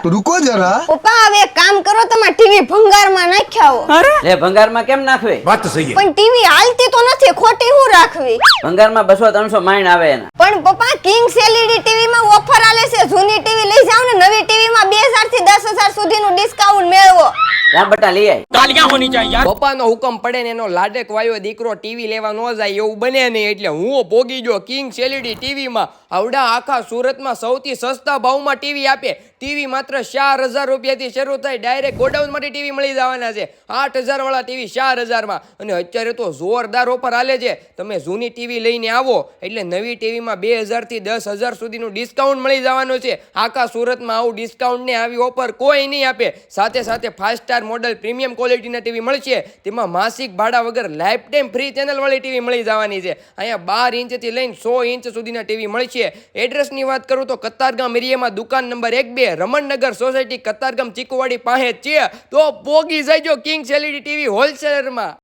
तो रुको जरा। પપ્પા હવે એક કામ કરો, તમાર ટીવી ભંગારમાં નાખ્યાવો. લે ભંગારમાં કેમ નાખવી? बात तो सही है। પણ ટીવી હાલતી તો નથી, ખોટી હું રાખવી. ભંગારમાં 200-300 માઇન આવે એના. પણ પપ્પા કિંગ્સ એલઈડી ટીવી માં ઓફર આલે છે. જૂની ટીવી લઈ જાવ ને, નવી ટીવી માં 2000 થી 10000 સુધીનું ડિસ્કાઉન્ટ મેળવો. ત્યાં બટા લઈ આય. પપ્પાનો હુકમ પડે ને એનો લાડક વાયો દીકરો ટીવી લેવા ન જાય એવું બને નહીં, એટલે હું ભોગી ગયો કિંગ્સ એલઈડી ટીવી માં. આવડા આખા સુરતમાં સૌથી સસ્તા ભાવમાં ટીવી આપે. ટીવી માત્ર 4000 રૂપિયાથી શરૂ થાય. ડાયરેક્ટ ગોડાઉન માટે ટીવી મળી જવાના છે. 8000 વાળા ટીવી 4000 માં. અને અત્યારે તો જોરદાર ઓફર હાલે છે. તમે જૂની ટીવી લઈને આવો એટલે નવી ટીવીમાં 2000 થી 10000 સુધીનું ડિસ્કાઉન્ટ મળી જવાનું છે. આખા સુરતમાં આવું ડિસ્કાઉન્ટ ને આવી ઓફર કોઈ નહીં આપે. સાથે સાથે 5 સ્ટાર મોડલ પ્રીમિયમ ક્વોલિટીના ટીવી મળશે. તેમાં માસિક ભાડા વગર લાઈફ ટાઈમ ફ્રી ચેનલ વાળી ટીવી મળી જવાની છે. અહીંયા 12 ઇંચથી લઈને 100 ઇંચ સુધીના ટીવી મળશે. એડ્રેસની વાત કરું તો કતારગામ એરિયામાં દુકાન નંબર 1-2 રમણનગર સોસાયટી કતારગામ ચીકુવાડી પાસે છે. તો પોગી જાયજો કિંગ્સ એલઈડી ટીવી હોલસેલરમાં.